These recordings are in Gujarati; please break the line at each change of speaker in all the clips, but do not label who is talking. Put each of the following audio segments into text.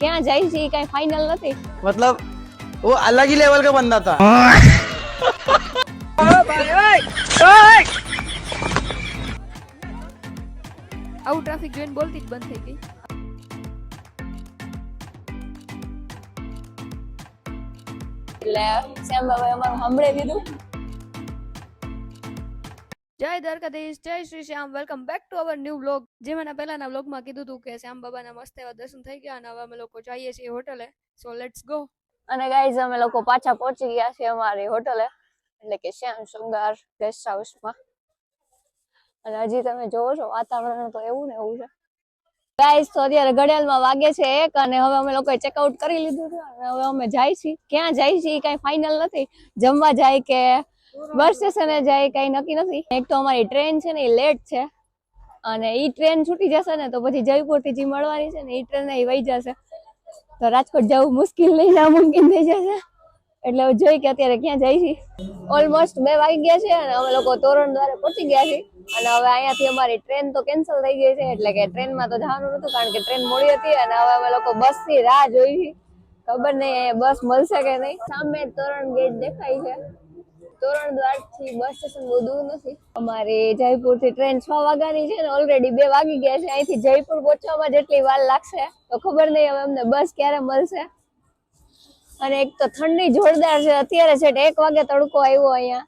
ક્યાં જાય છે એ કઈ ફાઇનલ નથી.
मतलब वो अलग ही लेवल का बंदा था.
આવું ટ્રાફિક જોઈને બોલતી જ બંધ થઈ ગઈ.
એટલે શ્યામ બાબાએ અમારું સાંભળી લીધું.
જય દ્વારકાધીશ, જય Shri Shyam. Welcome back to our new vlog. જેમાં પહેલાના વ્લોગમાં કીધું હતું કે શ્યામ બાબાના મસ્ત એવા દર્શન થઈ ગયા અને હવે અમે લોકો જઈએ છીએ હોટલે. So let's go.
અને ગાઈઝ અમે લોકો પાછા પહોંચી ગયા છીએ અમારી હોટલે, એટલે કે શ્યામ શૃંગાર ગેસ્ટ હાઉસમાં. અને હજી તમે જોવો છો વાતાવરણ તો એવું ને એવું છે. ગાઈઝ તો અત્યારે ઘડિયાળમાં વાગે છે 1 અને હવે અમે લોકોએ ચેકઆઉટ કરી લીધું છે અને હવે અમે જાય છીએ. ક્યાં જાય છે એ કઈ ફાઇનલ નથી. જમવા જાય કે બસ સ્ટેશને જાય કઈ નક્કી નથી. એક તો અમારી ટ્રેન છે ને એ લેટ છે અને ઈ ટ્રેન છૂટી જશે ને તો પછી જયપુર થી જે મળવાની છે ને ઈ ટ્રેન એ વહી જશે તો રાજકોટ જવું મુશ્કેલ નહીં નામુમકિન થઈ જશે. એટલે જોઈ કે અત્યારે ક્યાં જાય છે. ઓલમોસ્ટ 2 વાગી ગયા છે અને અમે લોકો તોરણ દ્વારે પહોંચી ગયા છીએ અને હવે અહીંયાથી અમારી ટ્રેન તો કેન્સલ થઈ ગઈ છે, એટલે કે ટ્રેનમાં તો જવાનું નતું કારણ કે ટ્રેન મોડી હતી અને હવે અમે લોકો બસ ની રાહ જોઈ છે. ખબર નહીં બસ મળશે કે નહીં. સામે તોરણ ગેટ દેખાય છે. તોરણ દ્વાર થી બસ સ્ટેશન બહુ દૂર નથી. અમારી જયપુર થી ટ્રેન 6 વાગ્યાની છે ને ઓલરેડી 2 વાગી ગયા છે. અહીંથી જયપુર પહોંચવામાં જેટલી વાર લાગશે તો ખબર નહીં હવે અમને બસ ક્યારે મળશે. અને એક તો ઠંડી જોરદાર છે. અત્યારે છે 1 વાગે તડકો આવ્યો અહીંયા,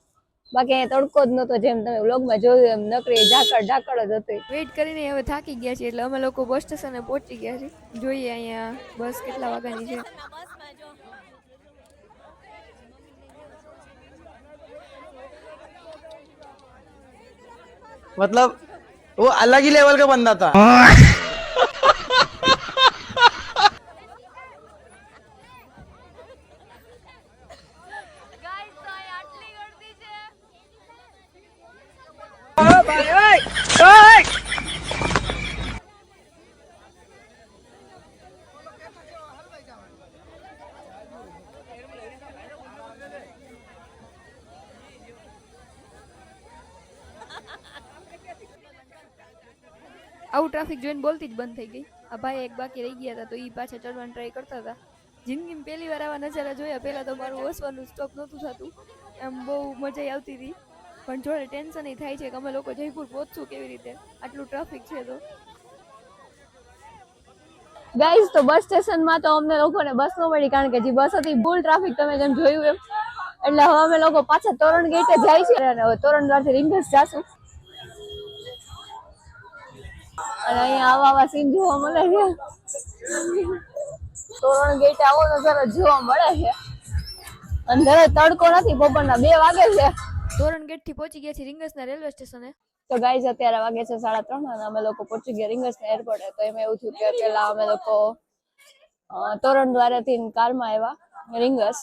બાકી અહીંયા તડકો જ નતો. જેમ તમે વ્લોગમાં જોયું એમ નકરી ઝાકળ જ હતી.
વેઇટ કરીને હવે થાકી ગયા છીએ એટલે અમે લોકો બસ સ્ટેશને પહોંચી ગયા છીએ. જોઈએ અહીંયા બસ કેટલા વાગ્યાની છે.
मतलब वो अलग ही लेवल का बंदा था.
આવું ટ્રાફિક જોઈને બોલતી જ બંધ થઈ ગઈ. આ ભાઈ એક બાકી રહી ગયા હતા તો એ પાછા ચડવાની ટ્રાય કરતા હતા. જિંદગીમાં પહેલી વાર આવા નજારા જોયા. પહેલા તો મારું હસવાનું સ્ટોપ નહોતું થતું, એમ બહુ મજા આવતી હતી. પણ જોડે ટેન્શન એ થાય છે કે અમે લોકો જયપુર પહોંચશું કેવી રીતે, આટલું ટ્રાફિક છે તો.
ગાઈઝ તો બસ સ્ટેશનમાં તો અમને લોકોને બસ ન મળી કારણ કે જે બસ હતી ફૂલ ટ્રાફિક તમે જેમ જોયું એમ. એટલે હવે અમે લોકો પાછા તોરણ ગેટે જાય છે અને હવે તોરણ દ્વારથી રીંગસ જાશું. અને અહીંયા આવા સીન જોવા મળે છે. તોરણ ગેટે આવો નજારો જોવા મળે છે. અંદર તડકો નથી, બપોરના 2 વાગે છે.
તોરણ ગેટ થી પહોંચી ગયા છે રીંગસના રેલવે સ્ટેશને.
તો ગાઈઝ અત્યારે વાગે છે 3:30 અને અમે લોકો પહોંચી ગયા રીંગસના એરપોર્ટે. તો એમાં એવું થયું કે પેલા અમે લોકો તોરણ દ્વારેથી કારમાં આવ્યા રીંગસ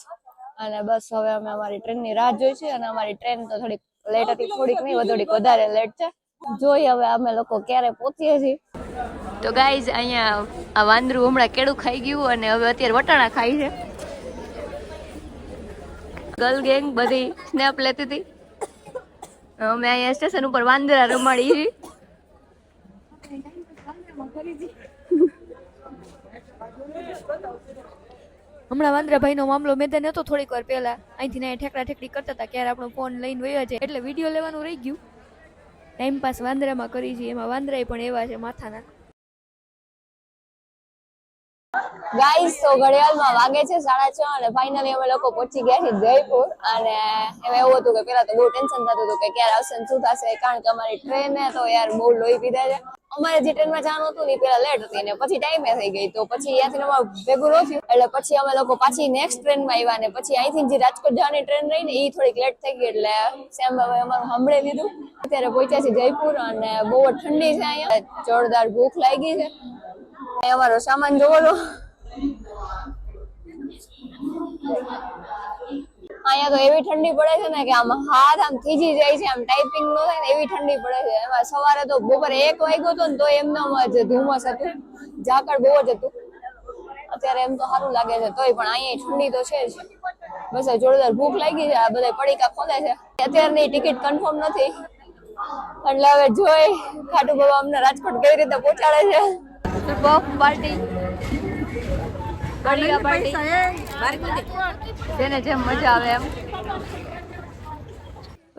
અને બસ હવે અમે અમારી ટ્રેનની રાહ જોઈ છે અને અમારી ટ્રેન તો થોડીક લેટ હતી, થોડીક નહીં થોડીક વધારે લેટ છે. જોઈ હવે અમે લોકો ક્યારે પહોંચીએ છીએ. તો ગાઈઝ અહીંયા આ વાંદરું હમણાં કેળું ખાઈ ગયું અને હવે અત્યારે વટાણા ખાઈ છે. ગર્લ ગેંગ બધી સ્નેપ લેતી હતી. અમે અહીંયા સ્ટેશન ઉપર વાંદરા રમાડી છીએ.
હમણાં વાંદરાભાઈનો મામલો મેદાન હતો થોડીક વાર પહેલા. અહીંથી ને ઠેકડા ઠેકડી કરતા હતા ક્યારે આપણો ફોન લઈને વયા છે એટલે વિડીયો લેવાનું રહી ગયું. ટાઈમ પાસ વાંદરામાં કરી છે. એમાં વાંદરાય પણ એવા છે માથાના.
ગાઈસ તો ઘડિયાળમાં વાગે છે 6:30 અને ફાઇનલી અમે લોકો પહોંચી ગયા છીએ જયપુર. અને એમાં એવું હતું કે પેલા તો બહુ ટેન્શન થતું હતું કે ક્યારે આવશે ને શું થશે કારણ કે અમારી ટ્રેન તો યાર બહુ લોહી પીધા છે. અમારે જે ટ્રેનમાં જવાનું હતું ને પેલા લેટ હતી ને પછી ટાઈમે થઈ ગઈ તો પછી અહીંયાથી અમારું ભેગું ન થયું એટલે પછી અમે લોકો પાછી નેક્સ્ટ ટ્રેનમાં આવ્યા ને પછી અહીંથી જે રાજકોટ જવાની ટ્રેન રહી ને એ થોડીક લેટ થઈ ગઈ એટલે શ્યામ બાબાએ અમારું સાંભળી લીધું. અત્યારે પહોંચ્યા છીએ જયપુર અને બહુ ઠંડી છે અહીંયા, જોરદાર ભૂખ લાગી છે. અમારો સામાન જોવો છો. અહીંયા તો એવી ઠંડી પડે છે ને કે આમ હાથ આમ થીજી જાય છે, આમ ટાઈપિંગ નો થાય ને એવી ઠંડી પડે છે. એમાં સવારે તો બપોરે 1 વાગ્યો હતો ને તો એમને જ ધુમ્મસ હતું, ઝાકળ બહુ જ હતું. અત્યારે એમ તો સારું લાગે છે તોય પણ અહીંયા ઠંડી તો છે જ. બસ જોરદાર ભૂખ લાગી છે. આ બધા પડીકા ખોલે છે. અત્યારની ટિકિટ કન્ફર્મ નથી એટલે હવે જોઈ ખાટુ બાબા અમને રાજકોટ કેવી રીતે પહોંચાડે છે.
બફ પાર્ટી
ગળિયા પાર્ટી જેને જેમ મજા આવે એમ.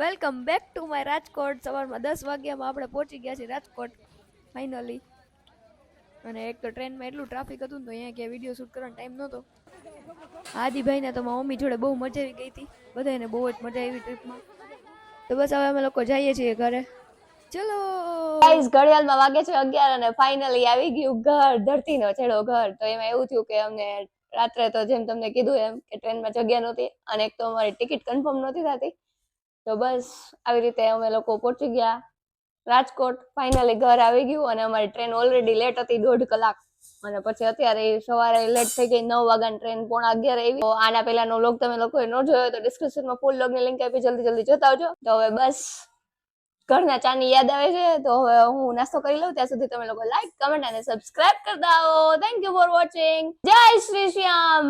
Welcome back to my Rajkot. સવારમાં 10 વાગ્યામાં આપણે પહોંચી ગયા છીએ રાજકોટ ફાઇનલી. અને એક તો ટ્રેનમાં એટલું ટ્રાફિક હતું ને તો અહીંયા ક્યાં વિડીયો શૂટ કરવાનો ટાઈમ નહોતો. આદિભાઈને તો મારી મમ્મી જોડે બહુ મજા આવી ગઈ હતી. બધાને બહુ જ મજા આવી ટ્રીપમાં. તો બસ હવે અમે લોકો જઈએ છીએ ઘરે. ચલો
ગાઈસ ઘડિયાળમાં વાગે છે 11 અને ફાઇનલી આવી ગયું ઘર, ધરતીનો છેડો ઘર. તો એમાં એવું થયું કે અમને રાત્રે તો જેમ તમને કીધું એમ કે ટ્રેનમાં જગ્યા નહોતી અને એક તો અમારી ટિકિટ કન્ફર્મ નહોતી થતી. તો બસ આવી રીતે અમે લોકો પહોંચી ગયા રાજકોટ. ફાઇનલી ઘર આવી ગયું અને અમારી ટ્રેન ઓલરેડી લેટ હતી 1.5 કલાક. અને પછી અત્યારે સવારે લેટ થઈ ગઈ 9 વાગ્યાની ટ્રેન 11:30 આવી. તો આના પહેલાનો વ્લોગ તમે લોકોએ ન જોયો તો ડિસ્ક્રિપ્શનમાં ફૂલ વ્લોગની લિંક આપી, જલ્દી જોતા આવજો. તો હવે બસ ઘરના ચાની યાદ આવે છે તો હવે હું નાસ્તો કરી લઉં. ત્યાં સુધી તમે લોકો લાઈક, કમેન્ટ અને સબસ્ક્રાઇબ કરતા આવો. Thank you for watching. જય શ્રી શ્યામ.